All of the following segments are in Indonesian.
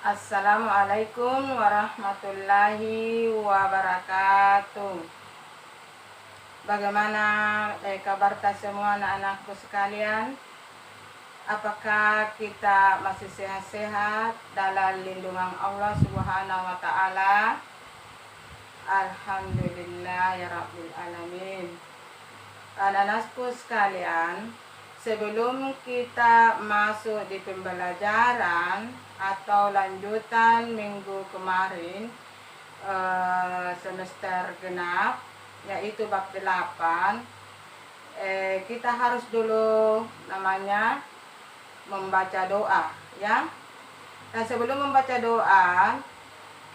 Assalamualaikum warahmatullahi wabarakatuh. Bagaimana kabar semua anak-anakku sekalian? Apakah kita masih sehat-sehat dalam lindungan Allah Subhanahu wa taala? Alhamdulillah ya rabbil alamin. Anak-anakku sekalian, sebelum kita masuk di pembelajaran atau lanjutan minggu kemarin semester genap, yaitu bab 8, kita harus dulu namanya membaca doa ya. Dan sebelum membaca doa,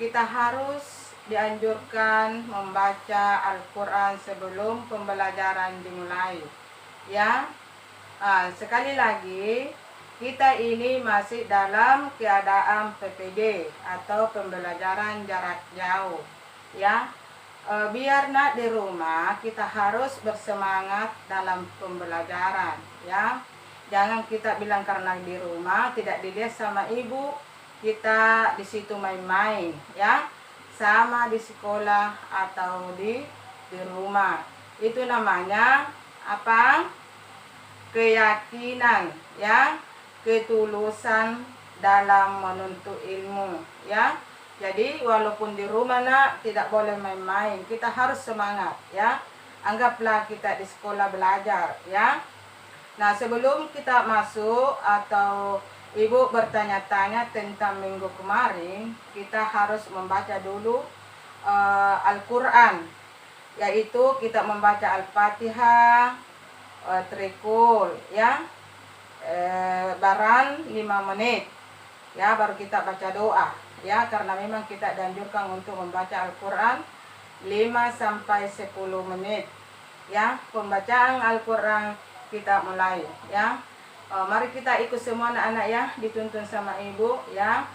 kita harus dianjurkan membaca Al-Quran sebelum pembelajaran dimulai ya. Sekali lagi, kita ini masih dalam keadaan PPD atau pembelajaran jarak jauh ya. Biar nak di rumah, kita harus bersemangat dalam pembelajaran ya. Jangan kita bilang karena di rumah tidak dilihat sama ibu, kita di situ main-main ya, sama di sekolah atau di rumah. Itu namanya apa? Keyakinan ya, ketulusan dalam menuntut ilmu ya. Jadi walaupun di rumah nak tidak boleh main-main, kita harus semangat ya. Anggaplah kita di sekolah belajar ya. Nah, sebelum kita masuk atau ibu bertanya-tanya tentang minggu kemarin, kita harus membaca dulu Al-Quran, yaitu kita membaca Al-Fatihah, trikul ya, baran 5 menit ya, baru kita baca doa ya, karena memang kita dianjurkan untuk membaca Al-Quran 5-10 menit ya. Pembacaan Al-Quran kita mulai ya. Mari kita ikut semua anak-anak ya, dituntun sama ibu ya.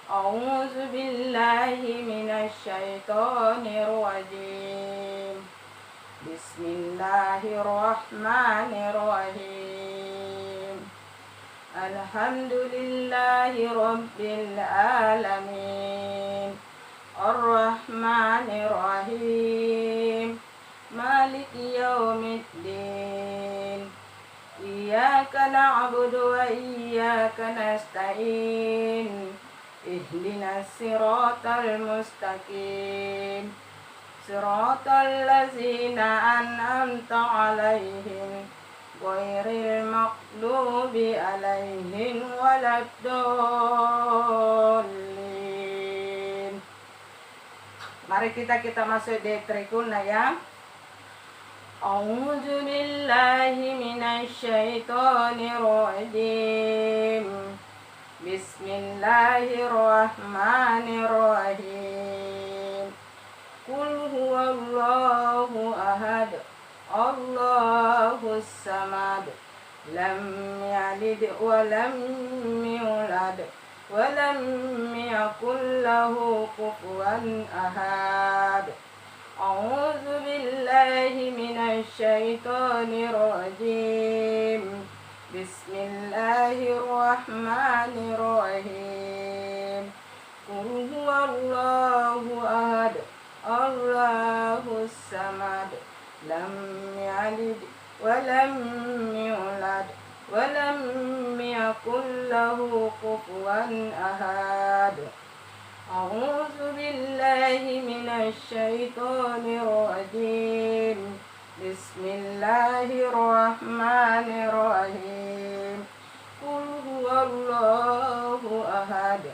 A'udzu billahi minasyaitonir rajim. Bismillahirrahmanirrahim. Alhamdulillahi rabbil alamin. Ar-Rahmanir-Rahim. Maliki yaumiddin. Iyyaka na'budu wa iyyaka nasta'in. Ihdinas siratal mustaqim. Siratal ladzina an'amta 'alaihim ghairil maghdubi 'alaihim waladdallin. Mari kita masuk di trikuna ya. A'udzu billahi minasyaitonir rajim. Bismillahirrahmanirrahim. Qul huwallahu ahad, Allahus samad, lam yalid wa lam yulad wa lam yakul lahu kufuwan ahad. A'udzu billahi minasyaitonir rajim. Bismillahirrahmanirrahim. Qul huwallahu ahad, Allahus samad, lam yalid wa lam yulad wa lam yakul lahu kufuwan ahad. A'udzu billahi minasyaitonir rajim. Bismillahirrahmanirrahim. Qul huwallahu ahad,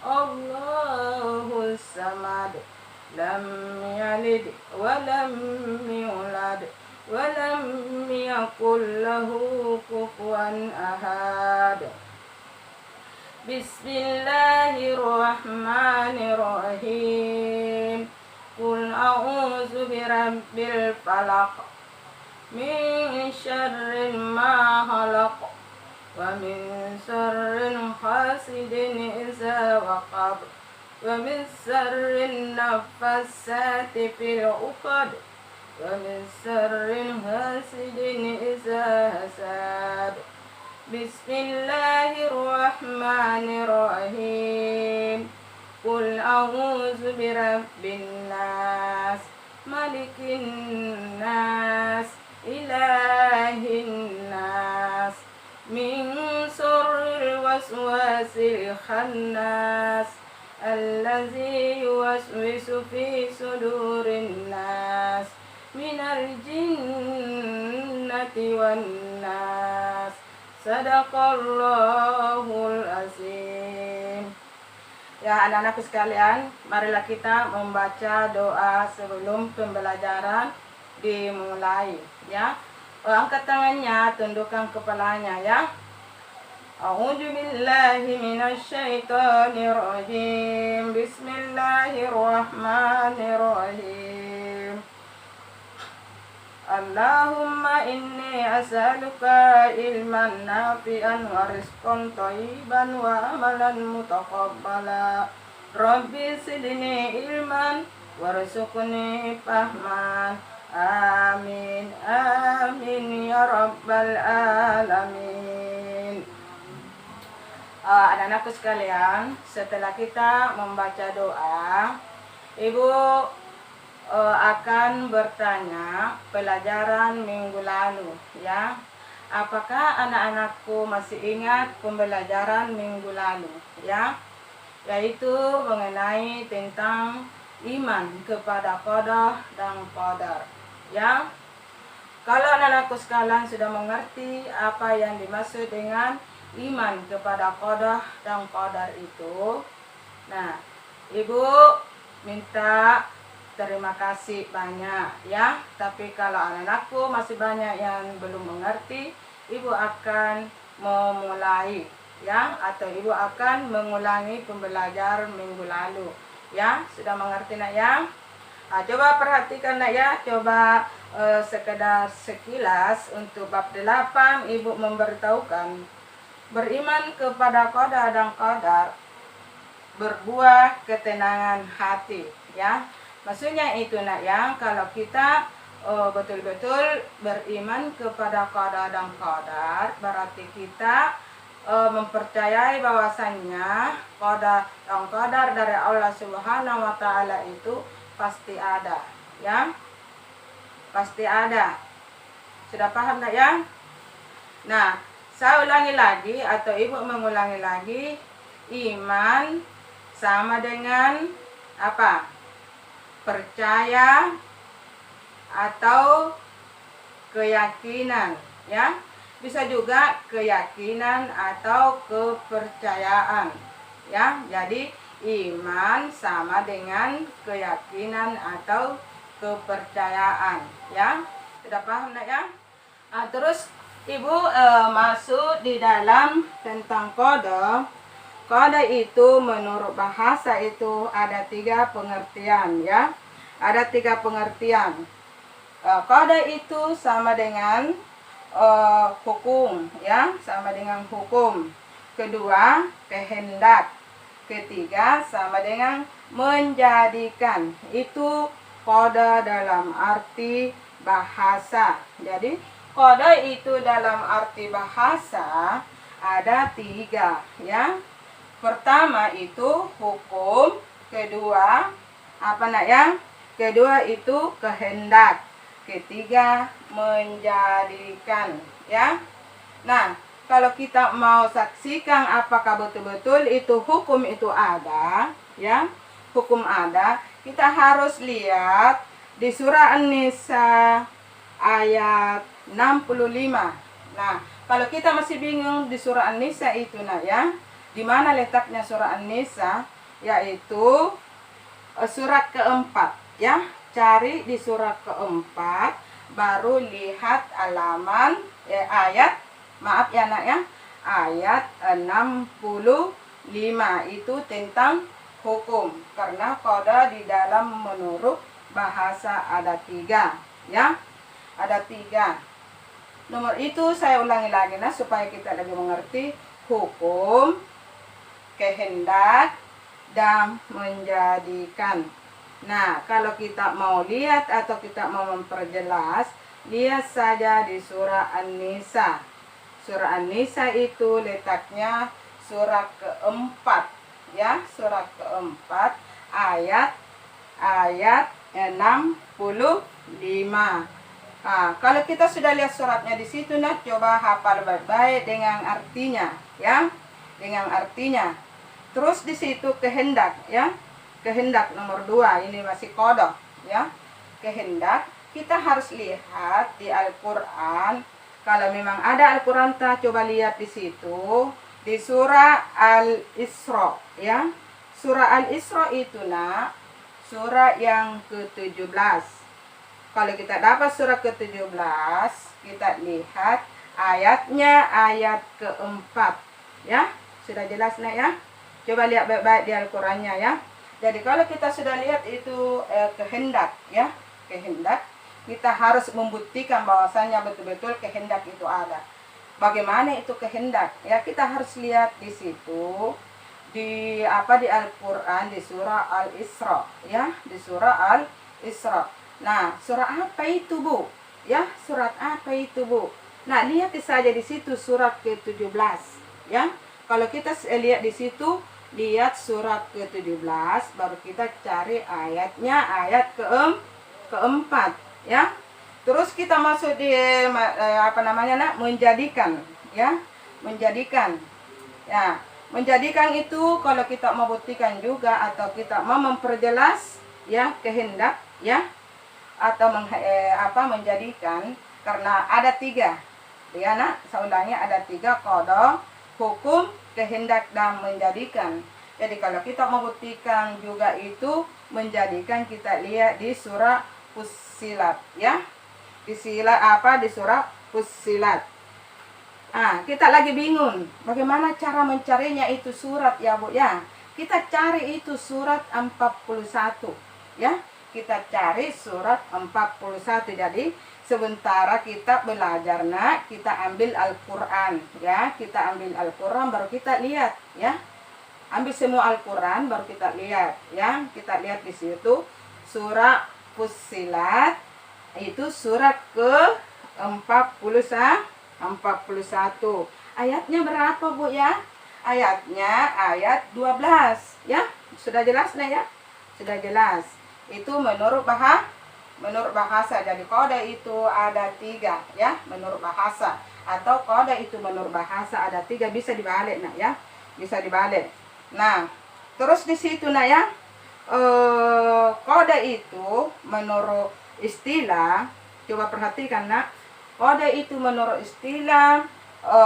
Allahus samad, lam yalid wa lam yulad wa lam yakul lahu kufuwan ahad. Bismillahirrahmanirrahim. Qul a'udzu birabbil falaq, min syarri ma khalaq, wa min syarri hasidin idza waqab, wa min syarri naffasati fil 'uqad, wa min syarri hasidin idza hasad. Bismillahirrahmanirrahim. Qul a'udzu birabbin nas, malikin nas, ilahin nas, min syarril waswasil khannas, allazi yuwaswisu fi sudurin nas, minal jinnati wan nas. Sadaqallahul azim. Ya, anak-anakku sekalian, marilah kita membaca doa sebelum pembelajaran dimulai, ya. Angkat tangannya, tundukkan kepalanya, ya. A'udzu billahi minasyaitonir rajim. Bismillahirrahmanirrahim. Allahumma inni as'aluka ilman nafi'an wa rizqan thayyiban wa amalan mutaqabbala. Rabbi zidni ilman warzuqni fahman. Amin amin ya rabbal alamin. Anak-anakku sekalian, setelah kita membaca doa, Ibu akan bertanya pelajaran minggu lalu, ya. Apakah anak-anakku masih ingat pembelajaran minggu lalu, ya? Yaitu mengenai tentang iman kepada qada dan qadar, ya. Kalau anak-anakku sekalian sudah mengerti apa yang dimaksud dengan iman kepada qada dan qadar itu, nah, Ibu minta terima kasih banyak, ya. Tapi kalau anak-anakku masih banyak yang belum mengerti, Ibu akan memulai, ya, atau Ibu akan mengulangi pembelajaran minggu lalu, ya. Sudah mengerti, nak, ya? Coba perhatikan, nak, ya. Coba sekedar sekilas untuk bab 8 Ibu memberitahukan beriman kepada qada dan qadar berbuah ketenangan hati, ya. Maksudnya itu, nak, ya, kalau kita betul-betul beriman kepada qada dan qadar, berarti kita mempercayai bahwasannya qada dan qadar dari Allah Subhanahu wa taala itu pasti ada, ya. Pasti ada. Sudah paham, nak, ya? Nah, saya ulangi lagi atau Ibu mengulangi lagi, iman sama dengan apa? Percaya atau keyakinan, ya. Bisa juga keyakinan atau kepercayaan, ya. Jadi iman sama dengan keyakinan atau kepercayaan, ya. Sudah paham, nak, ya? Terus Ibu masuk di dalam tentang qada. Qada itu menurut bahasa itu ada 3 pengertian, ya. Ada 3 pengertian. Qada itu sama dengan hukum, ya, sama dengan hukum. Kedua, kehendak. Ketiga, sama dengan menjadikan. Itu qada dalam arti bahasa. Jadi qada itu dalam arti bahasa ada 3, ya. Pertama itu hukum, kedua apa, nak, ya? Kedua itu kehendak, ketiga menjadikan, ya. Nah, kalau kita mau saksikan apakah betul-betul itu hukum itu ada, ya. Hukum ada, kita harus lihat di surah An-Nisa ayat 65. Nah, kalau kita masih bingung di surah An-Nisa itu, nak, ya, di mana letaknya surah An-Nisa, yaitu surat keempat, ya. Cari di surat keempat, baru lihat halaman ayat, maaf ya, nak, ya, ayat 65 itu tentang hukum. Karena qada di dalam menurut bahasa ada 3, ya. Ada 3. Nomor itu saya ulangi lagi, nah, supaya kita lebih mengerti. Hukum, kehendak, dan menjadikan. Nah, kalau kita mau lihat atau kita mau memperjelas, lihat saja di surah An-Nisa. Surah An-Nisa itu letaknya surat keempat, ya, surat keempat ayat 65. Nah, kalau kita sudah lihat suratnya di situ, nah, coba hafal baik-baik dengan artinya, ya, dengan artinya. Terus di situ kehendak, ya, kehendak nomor 2 ini masih kodok, ya, kehendak. Kita harus lihat di Al-Quran. Kalau memang ada Al-Quran, coba lihat di situ di surah Al-Isra, ya, surah Al-Isra itu, nak, surah yang ke-17. Kalau kita dapat surah ke-17, kita lihat ayatnya ayat keempat, ya. Sudah jelas, nak, ya? Coba lihat baik-baik di Al-Qur'annya, ya. Jadi kalau kita sudah lihat itu kehendak, ya, kehendak, kita harus membuktikan bahwasannya betul-betul kehendak itu ada. Bagaimana itu kehendak? Ya, kita harus lihat di situ di Al-Qur'an di surah Al-Isra, ya, di surah Al-Isra. Nah, surat apa itu, Bu? Ya, surat apa itu, Bu? Nah, lihat saja di situ surat ke-17, ya. Kalau kita lihat di situ, lihat surat ke-17, baru kita cari ayatnya, ayat keempat, ya. Terus kita masuk di menjadikan, ya. Menjadikan. Ya, menjadikan itu kalau kita mau buktikan juga atau kita mau memperjelas, ya, kehendak, ya, atau menjadikan, karena ada 3, ya, nak, saya ulangnya ada 3: qada, hukum, kehendak, dan menjadikan. Jadi kalau kita membuktikan juga itu menjadikan, kita lihat di surah Fussilat, ya, di surah Fussilat. Kita lagi bingung bagaimana cara mencarinya itu surat, ya, Bu, ya. Kita cari itu surat 41, ya. Kita cari surat 41. Jadi sementara kita belajar, nak, kita ambil Al-Quran, ya, kita ambil Al-Quran baru kita lihat, ya, ambil semua Al-Quran baru kita lihat, ya. Kita lihat di situ surah Fussilat itu surat ke-41. Ayatnya berapa, Bu, ya? Ayatnya ayat 12, ya. Sudah jelas, nah, ya? Sudah jelas. Itu menurut bahasa. Jadi qada itu ada 3, ya, menurut bahasa. Atau qada itu menurut bahasa ada 3, bisa dibalik, nak, ya, bisa dibalik. Nah, terus di situ, nak, ya, qada itu menurut istilah, coba perhatikan, nak, qada itu menurut istilah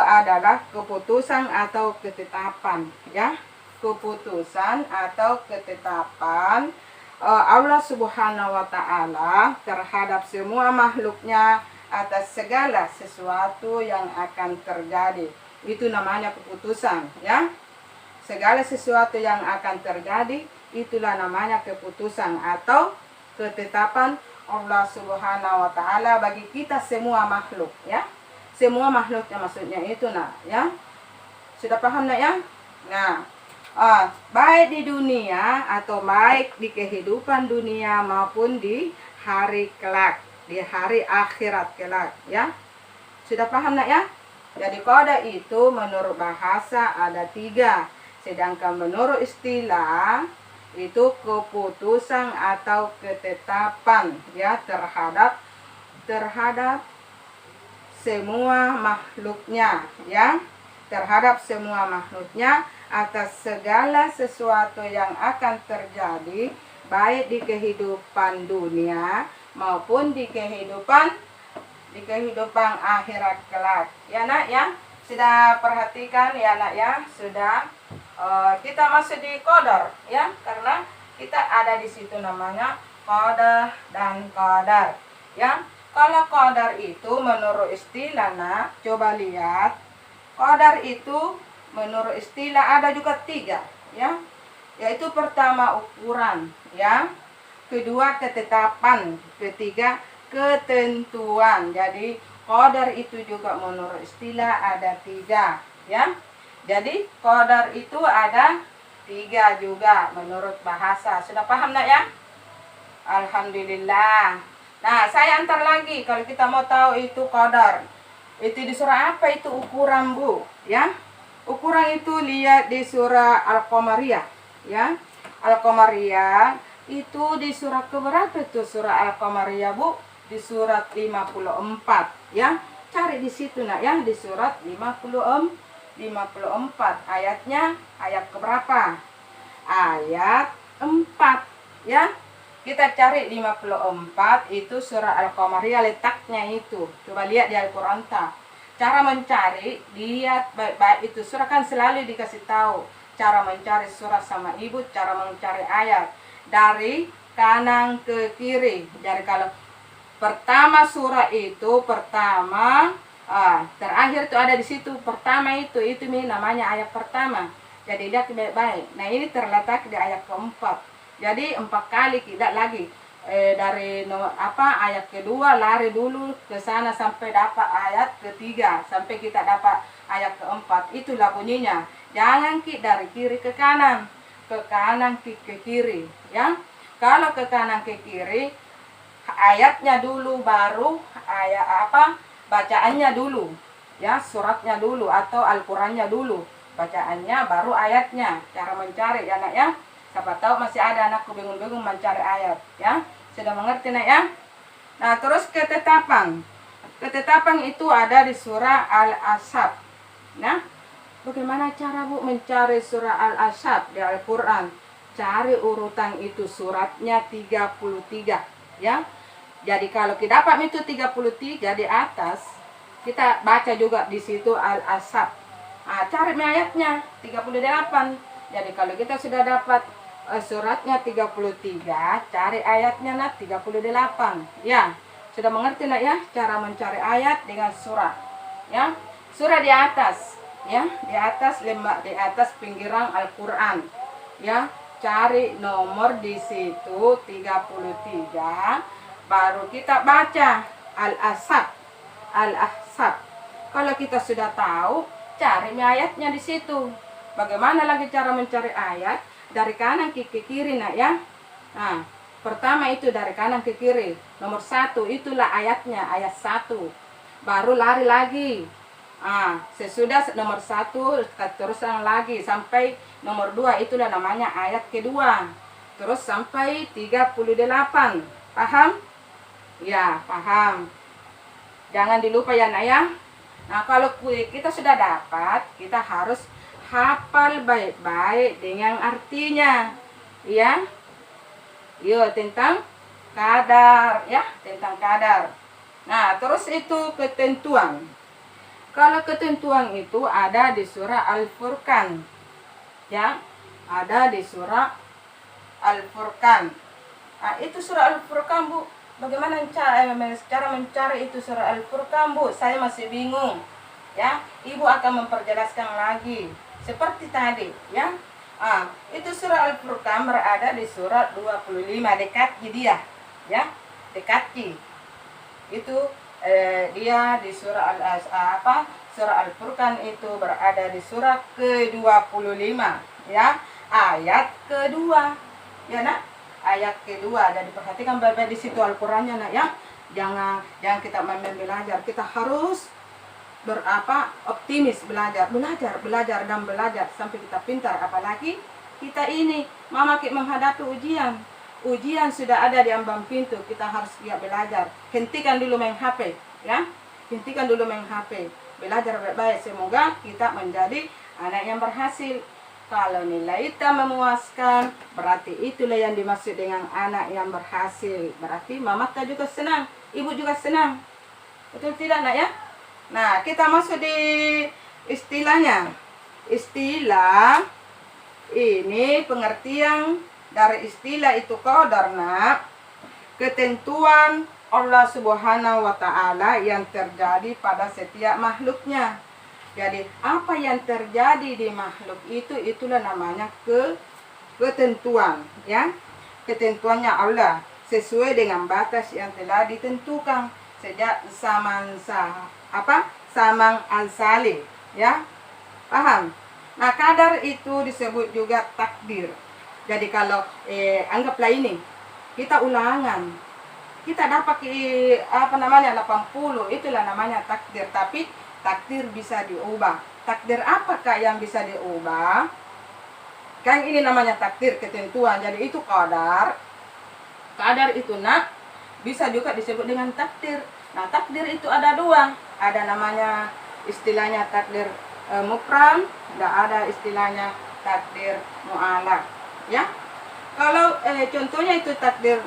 adalah keputusan atau ketetapan, ya, keputusan atau ketetapan Allah Subhanahu wa Ta'ala terhadap semua makhluknya atas segala sesuatu yang akan terjadi. Itu namanya keputusan, ya. Segala sesuatu yang akan terjadi, itulah namanya keputusan atau ketetapan Allah Subhanahu wa Ta'ala bagi kita semua makhluk, ya. Semua makhluknya maksudnya itu, nah, ya. Sudah paham, nak, ya? Nah, baik di dunia atau baik di kehidupan dunia maupun di hari kelak, di hari akhirat kelak, ya. Sudah paham, nak, ya? Jadi qada itu menurut bahasa ada 3, sedangkan menurut istilah itu keputusan atau ketetapan, ya, terhadap semua makhluknya, ya, terhadap semua makhluknya atas segala sesuatu yang akan terjadi baik di kehidupan dunia maupun di kehidupan akhirat kelak, ya, nak, ya. Sudah perhatikan, ya, nak, ya. Sudah. Kita masuk di qadar, ya, karena kita ada di situ namanya qada dan qadar, ya. Kalau qadar itu menurut istilah, nak, coba lihat. Qadar itu menurut istilah ada juga 3, ya. Yaitu pertama ukuran, ya. Kedua ketetapan, ketiga ketentuan. Jadi qadar itu juga menurut istilah ada 3, ya. Jadi qadar itu ada 3 juga menurut bahasa. Sudah paham, nak, ya? Alhamdulillah. Nah, saya antar lagi kalau kita mau tahu itu qadar. Itu di surah apa itu ukuran, Bu? Ya. Ukuran itu lihat di surah Al-Qamariyah, ya. Al-Qamariyah itu di surah keberapa itu surah Al-Qamariyah, Bu? Di surat 54, ya. Cari di situ nak ya, di surat 54 ayatnya ayat keberapa? Ayat 4, ya. Kita cari 54 itu surah Al-Qamariyah, letaknya itu. Coba lihat di Al-Qur'an. Cara mencari, lihat baik-baik itu. Surah kan selalu dikasih tahu cara mencari surah sama ibu, cara mencari ayat dari kanan ke kiri. Jadi kalau pertama surah itu pertama, terakhir itu ada di situ. Pertama itu namanya ayat pertama. Jadi lihat baik-baik. Nah, ini terletak di ayat keempat. Jadi 4 kali tidak lagi dari ayat kedua lari dulu ke sana sampai dapat ayat ketiga, sampai kita dapat ayat keempat. Itulah bunyinya. Jangan dari kiri ke kanan ke kiri, ya. Kalau ke kanan ke kiri, ayatnya dulu baru bacaannya dulu, ya, suratnya dulu atau Al-Qur'annya dulu. Bacaannya baru ayatnya. Cara mencari ya nak ya. Siapa tahu masih ada anakku bingung-bingung mencari ayat, ya. Sudah mengerti nak ya? Nah, terus ketetapan. Ketetapan itu ada di surah Al-Ahzab. Nah, bagaimana cara Bu mencari surah Al-Ahzab di Al-Qur'an? Cari urutan itu suratnya 33, ya. Jadi kalau kita dapat itu 33 di atas, kita baca juga di situ Al-Ahzab. Cari ayatnya 38. Jadi kalau kita sudah dapat suratnya 33, cari ayatnya nak 38. Ya, sudah mengerti nak ya cara mencari ayat dengan surah. Ya, surah di atas, ya, di atas pinggiran Al-Qur'an. Ya, cari nomor di situ 33, baru kita baca Al-Ahzab. Al-Ahzab. Kalau kita sudah tahu, cari ayatnya di situ. Bagaimana lagi cara mencari ayat? Dari kanan ke kiri nak ya. Nah, pertama itu dari kanan ke kiri. Nomor 1 itulah ayatnya, ayat 1. Baru lari lagi. Sesudah nomor 1 terusan lagi sampai nomor 2, itulah namanya ayat kedua. Terus sampai 38. Paham? Ya, paham. Jangan dilupa ya nak ya. Nah, kalau kita sudah dapat, kita harus hafal baik-baik dengan artinya, ya. Tentang kadar, ya, tentang kadar. Nah, terus itu ketentuan. Kalau ketentuan itu ada di surah Al-Furqan, ya, ada di surah Al-Furqan. Itu surah Al-Furqan, Bu. Bagaimana cara mencari itu surah Al-Furqan, Bu? Saya masih bingung, ya. Ibu akan memperjelaskan lagi. Seperti tadi, ya. Itu surah Al-Furqan berada di surat 25, dekatnya dia, ya. Dekatnya. Itu dia di surah surah Al-Furqan itu berada di surah ke-25, ya. Ayat kedua. Ya, nak. Ayat kedua. Dan diperhatikan baik-baik di situ Al-Qur'annya, nak ya. Jangan kita main belajar. Kita harus optimis belajar dan belajar sampai kita pintar. Apalagi kita ini menghadapi ujian sudah ada di ambang pintu. Kita harus siap belajar. Hentikan dulu main HP, ya. Hentikan dulu main HP. Belajar baik-baik. Semoga kita menjadi anak yang berhasil. Kalau nilai kita memuaskan, berarti itulah yang dimaksud dengan anak yang berhasil. Berarti mama juga senang, ibu juga senang. Betul tidak nak ya? Nah, kita masuk di istilahnya. Istilah ini pengertian dari istilah itu qadar, nak. Ketentuan Allah Subhanahu wa Ta'ala yang terjadi pada setiap makhluknya. Jadi apa yang terjadi di makhluk itulah namanya ketentuan, ya. Ketentuannya Allah sesuai dengan batas yang telah ditentukan sejak zaman Samang al-Salih, ya. Paham? Nah, kadar itu disebut juga takdir. Jadi kalau anggaplah ini kita ulangan kita dapat apa namanya 80, itulah namanya takdir. Tapi takdir bisa diubah. Takdir apakah yang bisa diubah? Kan ini namanya takdir, ketentuan. Jadi itu qadar. Qadar itu nak bisa juga disebut dengan takdir. Nah, takdir itu ada dua. Ada namanya istilahnya takdir mubram, tidak ada istilahnya takdir mu'alaq. Ya. Kalau contohnya itu takdir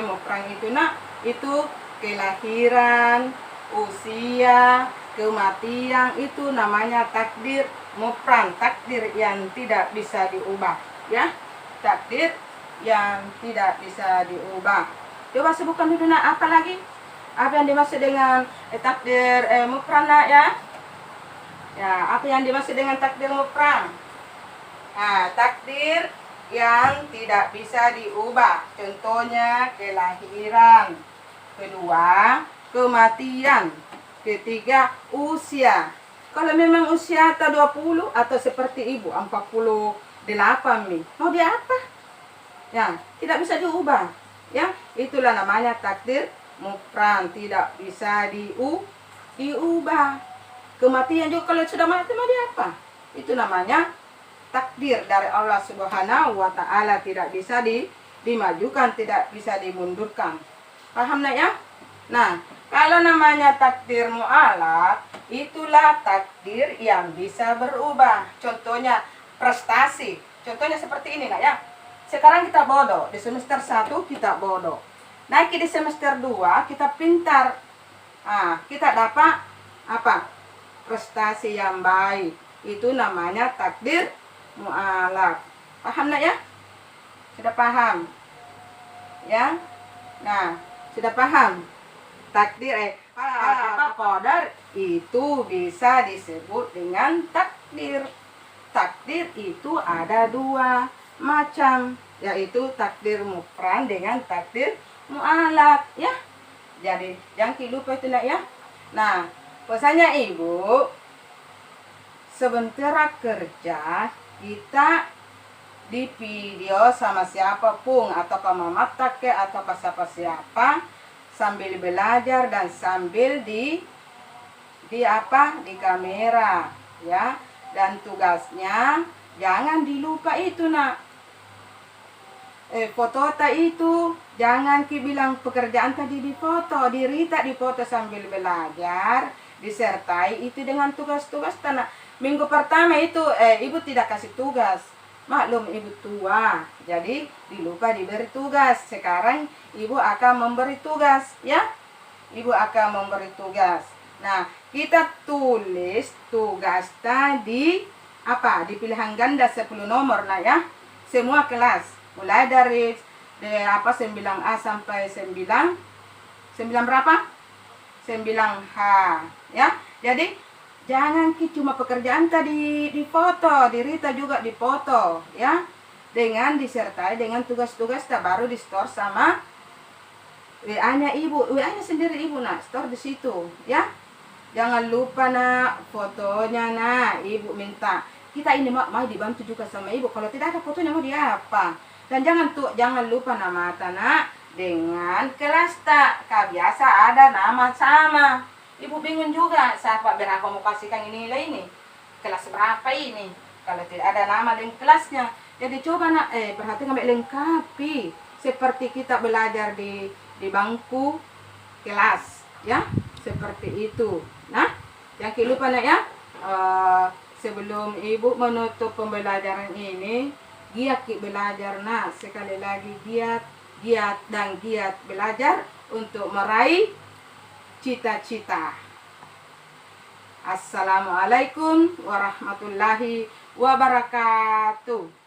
mubram itu nak, itu kelahiran, usia, kematian, itu namanya takdir mubram, takdir yang tidak bisa diubah, ya. Takdir yang tidak bisa diubah. Coba sebutkan dulu nak, apa lagi? Apa yang dimaksud dengan takdir mubram nak, ya? Ya, apa yang dimaksud dengan takdir mubram? Nah, takdir yang tidak bisa diubah. Contohnya kelahiran. Kedua, kematian. Ketiga, usia. Kalau memang usia atau 20 atau seperti ibu 48 nih, mau dia apa? Ya, tidak bisa diubah. Ya, itulah namanya takdir mubram, tidak bisa diubah. Kematian juga kalau sudah mati mau dia apa? Itu namanya takdir dari Allah Subhanahu wa taala, tidak bisa dimajukan, tidak bisa dimundurkan. Paham nak ya? Nah, kalau namanya takdir mu'alaq, itulah takdir yang bisa berubah. Contohnya prestasi. Contohnya seperti ini nak ya. Sekarang kita bodoh, di semester 1 kita bodoh. Naik di semester 2 kita pintar. Nah, kita dapat apa? Prestasi yang baik. Itu namanya takdir mu'alaq. Paham nak ya? Sudah paham? Ya? Nah, sudah paham? Takdir qadar itu bisa disebut dengan takdir. Takdir itu ada dua macam, yaitu takdir mubram dengan takdir mu'alaq, ya. Jadi jangan lupa itu nak ya. Nah, pesannya ibu, sebentar kerja kita di video sama siapapun, atau ke mama take atau ke siapa, sambil belajar dan sambil di kamera, ya. Dan tugasnya jangan dilupa itu nak. Foto itu jangan bilang pekerjaan tadi difoto, dirita difoto sambil belajar, disertai itu dengan tugas-tugas tanah. Minggu pertama itu ibu tidak kasih tugas. Maklum ibu tua, jadi dilupa diberi tugas. Sekarang ibu akan memberi tugas, ya. Ibu akan memberi tugas. Nah, kita tulis tugas tadi di pilihan ganda 10 nomor nah ya. Semua kelas, mulai dari 9A sampai 9 berapa? 9H, ya. Jadi jangan cuma pekerjaan tadi difoto, dirita juga difoto, ya. Dengan disertai dengan tugas-tugas baru di store sama WA-nya ibu. WA-nya sendiri ibu nak, store di situ, ya. Jangan lupa nak fotonya nak, ibu minta. Kita ini mau dibantu juga sama ibu. Kalau tidak ada fotonya mau dia apa? Dan jangan lupa nama nak dengan kelas tak. Biasa ada nama sama. Ibu bingung juga, siapa berapa mau kasihkan ini nilai ini? Kelas berapa ini? Kalau tidak ada nama dan kelasnya. Jadi coba nak, perhatikan lengkapi. Seperti kita belajar di bangku kelas, ya. Seperti itu. Nah, jangan lupa nak ya. Sebelum ibu menutup pembelajaran ini, giat belajar nak. Sekali lagi giat belajar untuk meraih cita-cita. Assalamualaikum warahmatullahi wabarakatuh.